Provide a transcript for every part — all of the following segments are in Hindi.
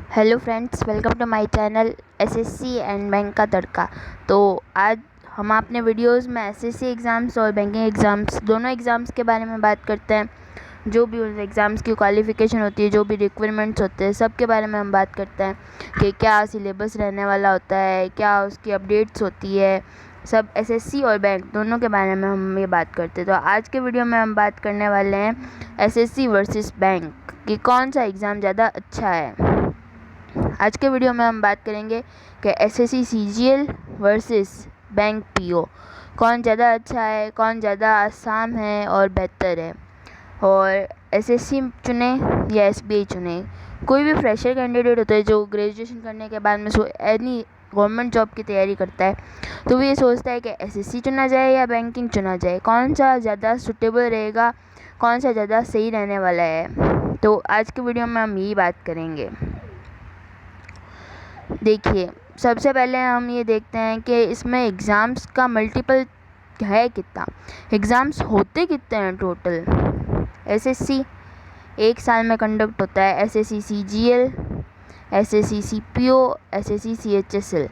Hello friends, welcome to my channel SSC and bank का तड़का। तो आज हम अपने वीडियोस में एसएससी एग्ज़ाम्स और बैंकिंग एग्ज़ाम्स दोनों एग्ज़ाम्स के बारे में बात करते हैं। जो भी उन एग्ज़ाम्स की क्वालिफ़िकेशन होती है, जो भी रिक्वायरमेंट्स होते हैं, सब के बारे में हम बात करते हैं कि क्या सिलेबस रहने वाला होता है, क्या उसकी अपडेट्स होती है, सब एसएससी और बैंक दोनों के बारे में हम ये बात करते हैं। तो आज के वीडियो में हम बात करने वाले हैं एसएससी वर्सेस बैंक कि कौन सा एग्ज़ाम ज़्यादा अच्छा है। आज के वीडियो में हम बात करेंगे कि SSC CGL versus bank PO कौन ज़्यादा अच्छा है, कौन ज़्यादा आसान है और बेहतर है, और एसएससी चुने या एसबीआई चुने। कोई भी फ्रेशर कैंडिडेट होता है जो ग्रेजुएशन करने के बाद में एनी गवर्नमेंट जॉब की तैयारी करता है, तो वो ये सोचता है कि एसएससी चुना जाए या बैंकिंग चुना जाए, कौन सा ज़्यादा सूटेबल रहेगा, कौन सा ज़्यादा सही रहने वाला है। तो आज के वीडियो में हम यही बात करेंगे। देखिए, सबसे पहले हम ये देखते हैं कि इसमें एग्ज़ाम्स का मल्टीपल है कितना, एग्ज़ाम्स होते कितने हैं टोटल। एसएससी 1 साल में कंडक्ट होता है, SSC CGL, SSC CPO, SSC CHSL.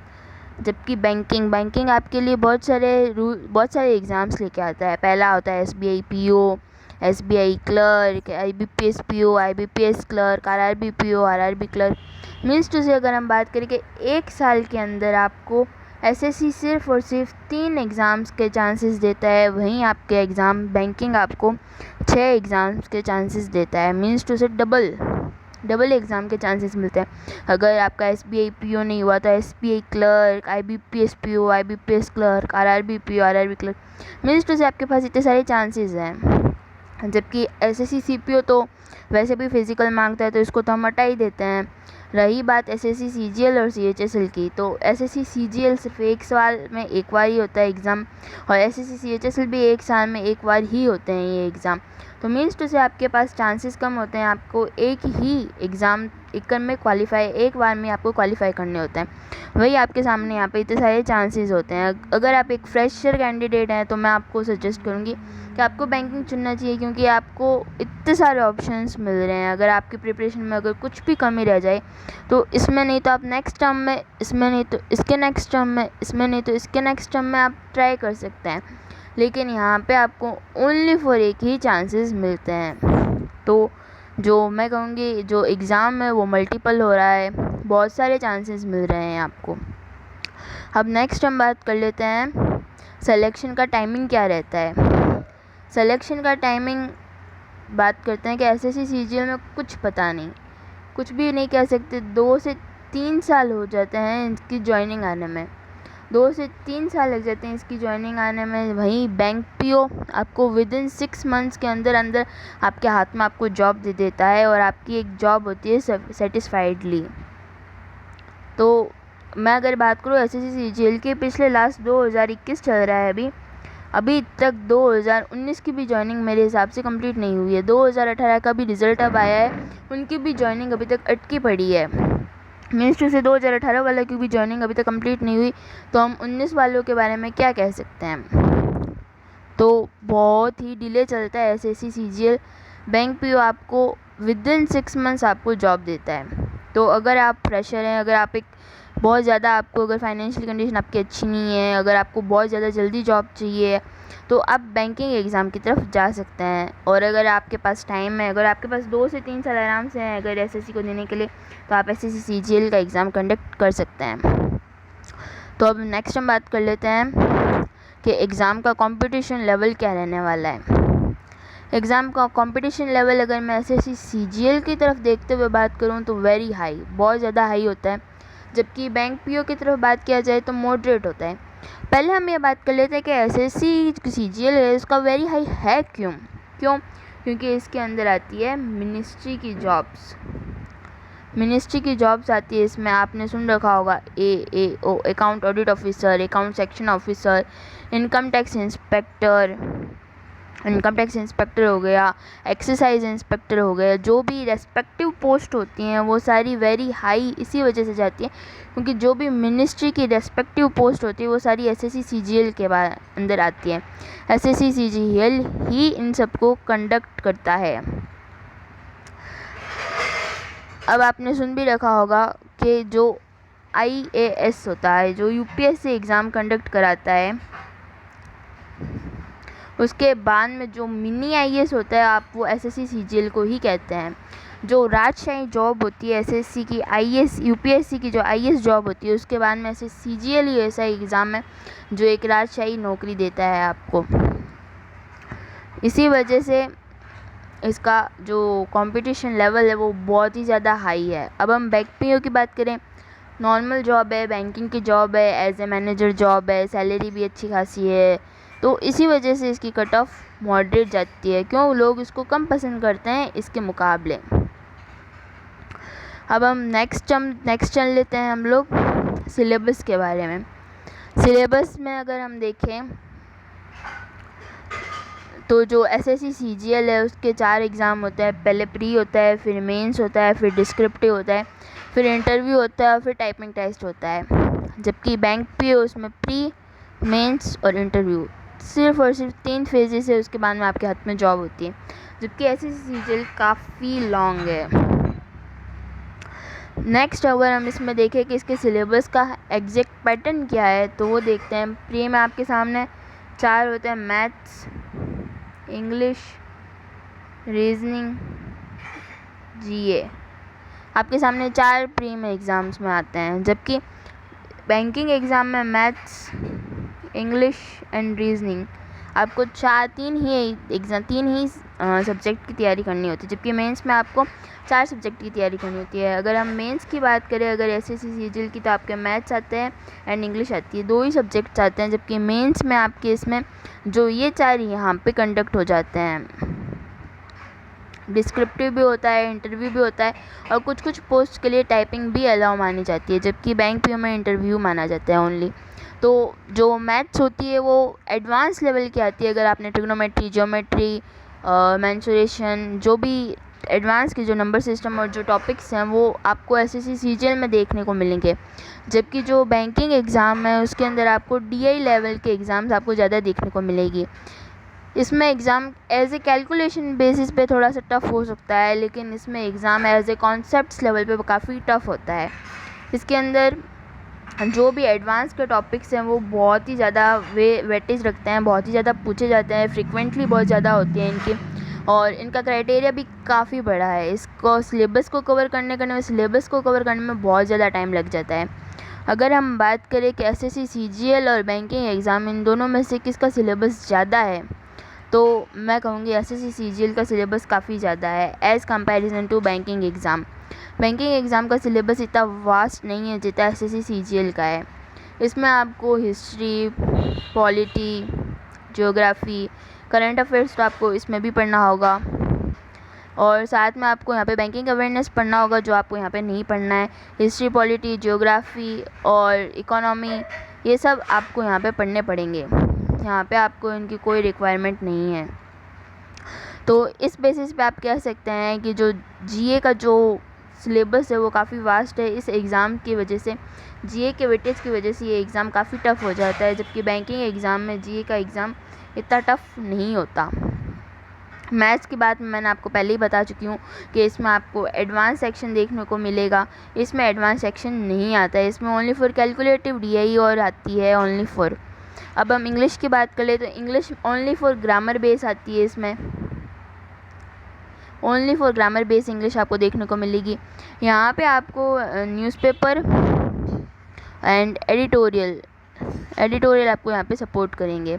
जबकि बैंकिंग आपके लिए बहुत सारे एग्ज़ाम्स लेके आता है। पहला होता है SBI PO, SBI clerk, IBPS PO, IBPS clerk, RRB PO, RRB clerk. Means to say अगर हम बात करें कि 1 साल के अंदर आपको एसएससी सिर्फ और सिर्फ 3 एग्ज़ाम्स के चांसेस देता है, वहीं आपके एग्ज़ाम बैंकिंग आपको 6 एग्ज़ाम्स के चांसेस देता है। Means to say double exam के चांसेस मिलते हैं। अगर आपका एसबीआई पीओ नहीं हुआ तो SBI clerk, IBPS PO, IBPS clerk, RRB PO, RRB clerk. Means to say आपके पास इतने सारे चांसेस हैं। जबकि एसएससी सीपीओ तो वैसे भी फिज़िकल मांगता है, तो इसको तो हम हटा ही देते हैं। रही बात एसएससी सीजीएल और सीएचएसएल की, तो एसएससी सीजीएल सिर्फ 1 साल में एक बार ही होता है एग्ज़ाम, और एसएससी सीएचएसएल भी 1 साल में एक बार ही होते हैं ये एग्ज़ाम। तो मीन्स टू से आपके पास चांसेस कम होते हैं, आपको एक ही एग्ज़ाम एक बार में आपको क्वालिफाई करने होते हैं। वही आपके सामने यहाँ पे इतने सारे चांसेस होते हैं। अगर आप एक फ्रेशर कैंडिडेट हैं तो मैं आपको सजेस्ट करूँगी कि आपको बैंकिंग चुनना चाहिए, क्योंकि आपको इतने सारे ऑप्शंस मिल रहे हैं। अगर आपकी प्रिपरेशन में अगर कुछ भी कमी रह जाए तो इसमें नहीं तो आप नेक्स्ट टर्म में, इसमें नहीं तो इसके नेक्स्ट टर्म में, इसमें नहीं तो इसके नेक्स्ट टर्म में आप ट्राई कर सकते हैं। लेकिन यहाँ पे आपको ओनली फॉर एक ही चांसेस मिलते हैं। तो जो मैं कहूँगी, जो एग्ज़ाम है वो मल्टीपल हो रहा है, बहुत सारे चांसेस मिल रहे हैं आपको। अब नेक्स्ट हम बात कर लेते हैं सिलेक्शन का टाइमिंग क्या रहता है। सिलेक्शन का टाइमिंग बात करते हैं कि एसएससी सीजीएल में कुछ पता नहीं, कुछ भी नहीं कह सकते। 2 से 3 साल हो जाते हैं इसकी ज्वाइनिंग आने में, 2 से 3 साल लग जाते हैं इसकी ज्वाइनिंग आने में। वहीं बैंक पीओ आपको विदिन 6 मंथ्स के अंदर अंदर आपके हाथ में आपको जॉब दे देता है, और आपकी एक जॉब होती है सेटिस्फाइडली। तो मैं अगर बात करूँ एसएससी सीजीएल के, पिछले लास्ट 2021 चल रहा है, अभी तक 2019 की भी ज्वाइनिंग मेरे हिसाब से कंप्लीट नहीं हुई है। 2018 का भी रिज़ल्ट अब आया है, उनकी भी ज्वाइनिंग अभी तक अटकी पड़ी है। मीन्स टू से 2018 वालों की भी ज्वाइनिंग अभी तक कंप्लीट नहीं हुई, तो हम 19 वालों के बारे में क्या कह सकते हैं। तो बहुत ही डिले चलता है एसएससी सीजीएल। बैंक पीओ आपको विदिन 6 मंथ्स आपको जॉब देता है। तो अगर आप फ्रेशर हैं, अगर आप एक बहुत ज़्यादा आपको अगर फाइनेंशियल कंडीशन आपकी अच्छी नहीं है, अगर आपको बहुत ज़्यादा जल्दी जॉब चाहिए, तो आप बैंकिंग एग्ज़ाम की तरफ जा सकते हैं। और अगर आपके पास टाइम है, अगर आपके पास 2 से 3 साल आराम से हैं अगर एसएससी को देने के लिए, तो आप एसएससी सीजीएल का एग्ज़ाम कंडक्ट कर सकते हैं। तो अब नेक्स्ट हम बात कर लेते हैं कि एग्ज़ाम का कंपटीशन लेवल क्या रहने वाला है। एग्ज़ाम का कंपटीशन लेवल अगर मैं एसएससी सीजीएल की तरफ देखते हुए बात करूं तो वेरी हाई, बहुत ज़्यादा हाई होता है। जबकि बैंक पीओ की तरफ बात किया जाए तो मॉडरेट होता है। पहले हम ये बात कर लेते हैं कि एसएससी सीजीएल है, उसका वेरी हाई है क्यों। क्योंकि इसके अंदर आती है मिनिस्ट्री की जॉब्स आती है। इसमें आपने सुन रखा होगा AAO, account audit officer, account section officer, income tax inspector हो गया, एक्साइज इंस्पेक्टर हो गया। जो भी रेस्पेक्टिव पोस्ट होती हैं वो सारी वेरी हाई इसी वजह से जाती है, क्योंकि जो भी मिनिस्ट्री की रेस्पेक्टिव पोस्ट होती है वो सारी एसएससी सीजीएल के अंदर आती है। एसएससी सीजीएल ही इन सबको कंडक्ट करता है। अब आपने सुन भी रखा होगा कि जो IAS होता है, जो UPSC एग्ज़ाम कंडक्ट कराता है, उसके बाद में जो मिनी IAS होता है, आप वो SSC CGL को ही कहते हैं। जो राजशाही जॉब होती है SSC की, IAS UPSC की जो IAS जॉब होती है, उसके बाद में SSC CGL ही ऐसा एग्ज़ाम है जो एक राजशाही नौकरी देता है आपको। इसी वजह से इसका जो कंपटीशन लेवल है वो बहुत ही ज़्यादा हाई है। अब हम बैंक PO की बात करें, नॉर्मल जॉब है, बैंकिंग की जॉब है, एज ए मैनेजर जॉब है, सैलरी भी अच्छी खासी है, तो इसी वजह से इसकी कट ऑफ मॉडरेट जाती है। क्यों? लोग इसको कम पसंद करते हैं इसके मुकाबले। अब हम नेक्स्ट चल लेते हैं हम लोग सिलेबस के बारे में। सिलेबस में अगर हम देखें तो जो SSC CGL है उसके 4 एग्ज़ाम होते हैं। पहले प्री होता है, फिर मेंस होता है, फिर डिस्क्रिप्टिव होता है, फिर इंटरव्यू होता है और फिर टाइपिंग टेस्ट होता है। जबकि बैंक PO उसमें प्री, मेंस और इंटरव्यू सिर्फ और सिर्फ 3 फेजेस है, उसके बाद में आपके हाथ में जॉब होती है। जबकि SSC CGL काफ़ी लॉन्ग है। नेक्स्ट अगर हम इसमें देखें कि इसके सिलेबस का एग्जैक्ट पैटर्न क्या है, तो वो देखते हैं। प्री में आपके सामने 4 होते हैं, मैथ्स, इंग्लिश, रीजनिंग, GA। आपके सामने 4 प्री में एग्ज़ाम्स में आते हैं। जबकि बैंकिंग एग्ज़ाम में मैथ्स, इंग्लिश एंड रीजनिंग आपको तीन ही सब्जेक्ट की तैयारी करनी होती है। जबकि मेंस में आपको 4 सब्जेक्ट की तैयारी करनी होती है। अगर हम मेंस की बात करें, अगर SSC CGL की, तो आपके मैथ्स आते हैं एंड इंग्लिश आती है, 2 ही सब्जेक्ट्स आते हैं। जबकि मेंस में आपके इसमें जो ये 4 यहाँ पे कंडक्ट हो जाते हैं। डिस्क्रिप्टिव भी होता है, इंटरव्यू भी होता है और कुछ पोस्ट के लिए टाइपिंग भी अलाउ मानी जाती है। जबकि बैंक PO में इंटरव्यू माना जाता है ओनली। तो जो मैथ्स होती है वो एडवांस लेवल की आती है। अगर आपने ट्रिग्नोमेट्री, ज्योमेट्री, मेंसुरेशन, जो भी एडवांस के जो नंबर सिस्टम और जो टॉपिक्स हैं वो आपको SSC CGL में देखने को मिलेंगे। जबकि जो बैंकिंग एग्ज़ाम है उसके अंदर आपको DI लेवल के एग्ज़ाम्स आपको ज़्यादा देखने को मिलेगी। इसमें exam as a calculation basis पे थोड़ा सा टफ़ हो सकता है, लेकिन इसमें exam as a concepts level पे काफ़ी टफ़ होता है। इसके अंदर जो भी एडवांस के टॉपिक्स हैं वो बहुत ही ज़्यादा वेटेज रखते हैं, बहुत ही ज़्यादा पूछे जाते हैं, फ्रीक्वेंटली बहुत ज़्यादा होती हैं इनकी, और इनका क्राइटेरिया भी काफ़ी बड़ा है। इसको सिलेबस को कवर करने में बहुत ज़्यादा टाइम लग जाता है। अगर हम बात करें कि SSC CGL और बैंकिंग एग्ज़ाम इन दोनों में से किसका सिलेबस ज़्यादा है, तो मैं कहूँगी SSC CGL का सिलेबस काफ़ी ज़्यादा है as comparison to banking exam. Banking exam का सिलेबस इतना वास्ट नहीं है जितना SSC CGL का है। इसमें आपको history, polity, geography, current affairs तो आपको इसमें भी पढ़ना होगा, और साथ में आपको यहाँ पे बैंकिंग अवेयरनेस पढ़ना होगा जो आपको यहाँ पे नहीं पढ़ना है। हिस्ट्री, पॉलिटी, ज्योग्राफी और इकोनॉमी, ये सब आपको यहाँ पे पढ़ने पड़ेंगे। यहाँ पे आपको इनकी कोई रिक्वायरमेंट नहीं है। तो इस बेसिस पे आप कह सकते हैं कि जो GA का जो सिलेबस है वो काफ़ी वास्ट है। इस एग्ज़ाम की वजह से, GA के वेटेज की वजह से ये एग्ज़ाम काफ़ी टफ़ हो जाता है। जबकि बैंकिंग एग्ज़ाम में GA का एग्ज़ाम इतना टफ़ नहीं होता। मैथ्स की बात मैंने आपको पहले ही बता चुकी हूँ कि इसमें आपको एडवांस सेक्शन देखने को मिलेगा। इसमें एडवांस सेक्शन नहीं आता है, इसमें ओनली फॉर कैलकुलेटिव DI और आती है ओनली फॉर। अब हम इंग्लिश की बात करें तो English only for grammar base आती है। इसमें only for grammar base English आपको देखने को मिलेगी। यहाँ पे आपको न्यूज़पेपर एंड एडिटोरियल आपको यहाँ पे सपोर्ट करेंगे।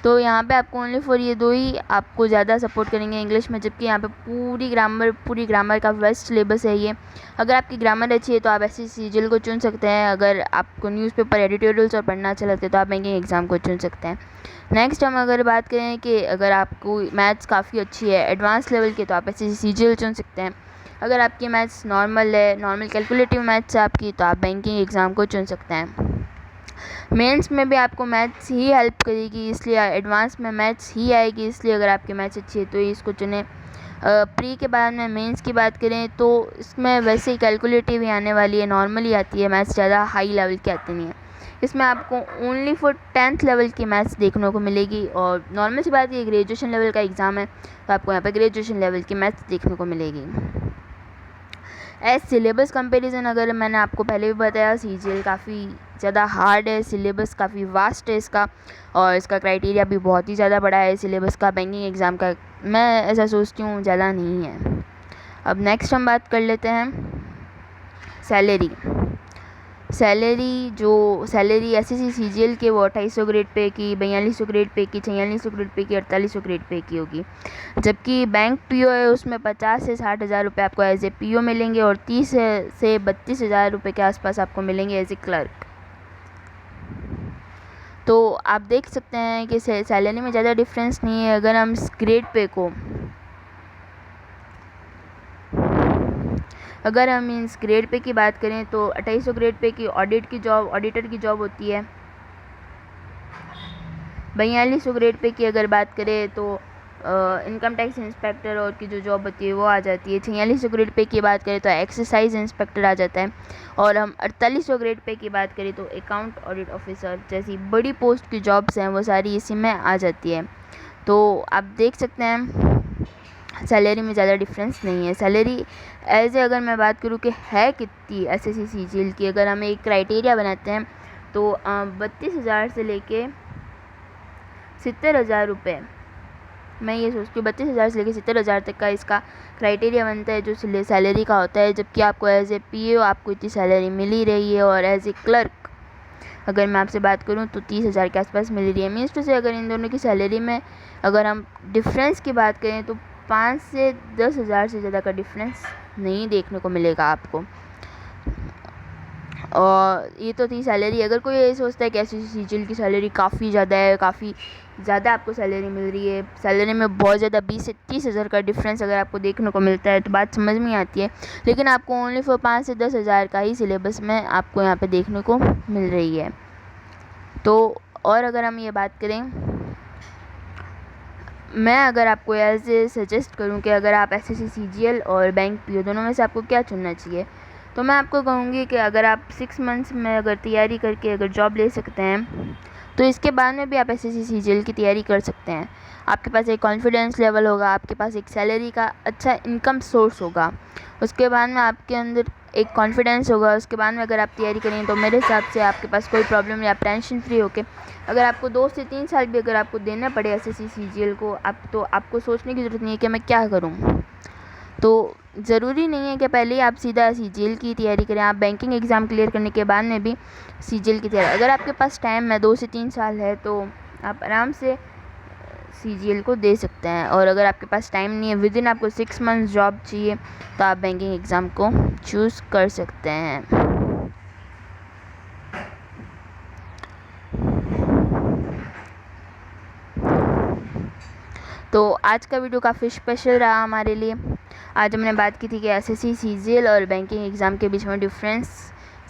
तो यहाँ पे आपको ओनली फॉर ये 2 ही आपको ज़्यादा सपोर्ट करेंगे इंग्लिश में। जबकि यहाँ पे पूरी ग्रामर का बेस्ट सिलेबस है ये। अगर आपकी ग्रामर अच्छी है तो आप SSC CGL को चुन सकते हैं। अगर आपको न्यूज़पेपर, एडिटोरियल्स और पढ़ना अच्छा लगता है तो आप बैंकिंग एग्ज़ाम को चुन सकते हैं। नेक्स्ट हम अगर बात करें कि अगर आपको मैथ्स काफ़ी अच्छी है, एडवांस लेवल की, तो आप SSC CGL चुन सकते हैं। अगर आपकी मैथ्स नॉर्मल है, नॉर्मल कैलकुलेटिव मैथ्स है आपकी, तो आप बैंकिंग एग्ज़ाम को चुन सकते हैं। मेंस में भी आपको मैथ्स ही हेल्प करेगी, इसलिए एडवांस में मैथ्स ही आएगी, इसलिए अगर आपकी मैथ्स अच्छी है तो इसको चुनें। प्री के बाद में मेंस की बात करें तो इसमें वैसे ही कैलकुलेटिव ही आने वाली है, नॉर्मल ही आती है, मैथ्स ज़्यादा हाई लेवल की आती नहीं है। इसमें आपको ओनली फॉर 10th लेवल की मैथ्स देखने को मिलेगी। और नॉर्मल सी बात, ये ग्रेजुएशन लेवल का एग्ज़ाम है तो आपको यहाँ पे ग्रेजुएशन लेवल की मैथ्स देखने को मिलेगी। एज सिलेबस कंपैरिजन अगर मैंने आपको पहले भी बताया, CGL काफ़ी ज़्यादा हार्ड है, सिलेबस काफ़ी वास्ट है इसका, और इसका क्राइटेरिया भी बहुत ही ज़्यादा बड़ा है सिलेबस का। बैंकिंग एग्ज़ाम का मैं ऐसा सोचती हूँ ज़्यादा नहीं है। अब नेक्स्ट हम बात कर लेते हैं सैलरी। सैलरी SSC CGL के वो 2800 ग्रेड पे की, 4200 ग्रेड पे की, 4600 ग्रेड पे की, 4800 ग्रेड पे की होगी। जबकि बैंक PO है उसमें 50 से 60 हज़ार रुपये आपको एज ए PO मिलेंगे, और 30 से 32 हज़ार रुपये के आसपास आपको मिलेंगे एज ए क्लर्क। तो आप देख सकते हैं कि सैलरी में ज़्यादा डिफरेंस नहीं है। अगर हम इस ग्रेड पे को अगर हम इस ग्रेड पे की बात करें तो 2800 ग्रेड पे की ऑडिटर की जॉब होती है। 4200 ग्रेड पे की अगर बात करें तो इनकम टैक्स इंस्पेक्टर और की जो जॉब होती है वो आ जाती है। 4600 ग्रेड पे की बात करें तो एक्सरसाइज इंस्पेक्टर आ जाता है। और हम 4800 ग्रेड पे की बात करें तो अकाउंट ऑडिट ऑफिसर जैसी बड़ी पोस्ट की जॉब्स हैं वो सारी इसी में आ जाती है। तो आप देख सकते हैं सैलरी में ज़्यादा डिफरेंस नहीं है। सैलरी एज अगर मैं बात करूँ कि है कितनी SSC CGL की, अगर हम एक क्राइटेरिया बनाते हैं तो 32,000 से लेके 70,000 रुपये, मैं ये सोचती हूँ 32,000 से लेके 70,000 तक का इसका क्राइटेरिया बनता है जो सैलरी का होता है। जबकि आपको एज ए PO आपको इतनी सैलरी मिल ही रही है, और एज ए क्लर्क अगर मैं आपसे बात करूं तो 30,000 के आसपास मिल रही है। मीन्स टू से अगर इन दोनों की सैलरी में अगर हम डिफरेंस की बात करें तो 5 से 10 हज़ार से ज़्यादा का डिफरेंस नहीं देखने को मिलेगा आपको। और ये तो थी सैलरी। अगर कोई ये सोचता है कि SSC CGL की सैलरी काफ़ी ज़्यादा है, काफ़ी ज़्यादा आपको सैलरी मिल रही है, सैलरी में बहुत ज़्यादा 20 से 30 हज़ार का डिफरेंस अगर आपको देखने को मिलता है तो बात समझ में आती है। लेकिन आपको ओनली फॉर 5 से 10 हज़ार का ही सिलेबस में आपको यहाँ पे देखने को मिल रही है। तो और अगर हम ये बात करें, मैं अगर आपको ऐसे सजेस्ट करूं कि अगर आप SSC CGL और बैंक PO दोनों में से आपको क्या चुनना चाहिए, तो मैं आपको कहूँगी कि अगर आप 6 मंथ्स में अगर तैयारी करके अगर जॉब ले सकते हैं तो इसके बाद में भी आप SSC CGL की तैयारी कर सकते हैं। आपके पास एक कॉन्फिडेंस लेवल होगा, आपके पास एक सैलरी का अच्छा इनकम सोर्स होगा, उसके बाद में आपके अंदर एक कॉन्फिडेंस होगा। उसके बाद में अगर आप तैयारी करें तो मेरे हिसाब से आपके पास कोई प्रॉब्लम नहीं, आप टेंशन फ्री होके अगर आपको 2 से 3 साल भी अगर आपको देना पड़े SSC CGL को, तो आपको सोचने की ज़रूरत नहीं है कि मैं क्या करूं। तो ज़रूरी नहीं है कि पहले ही आप सीधा CGL की तैयारी करें। आप बैंकिंग एग्ज़ाम क्लियर करने के बाद में भी CGL की तैयारी, अगर आपके पास टाइम है 2 से 3 साल है तो आप आराम से CGL को दे सकते हैं। और अगर आपके पास टाइम नहीं है, विद इन आपको 6 मंथ्स जॉब चाहिए, तो आप बैंकिंग एग्ज़ाम को चूज़ कर सकते हैं। तो आज का वीडियो काफ़ी स्पेशल रहा हमारे लिए। आज हमने बात की थी कि SSC CGL और बैंकिंग एग्ज़ाम के बीच में डिफरेंस,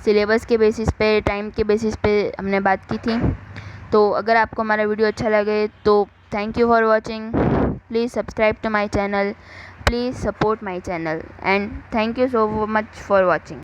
सिलेबस के बेसिस पे, टाइम के बेसिस पे हमने बात की थी। तो अगर आपको हमारा वीडियो अच्छा लगे तो thank you for watching. Please subscribe to my channel, please support my channel, and thank you so much for watching.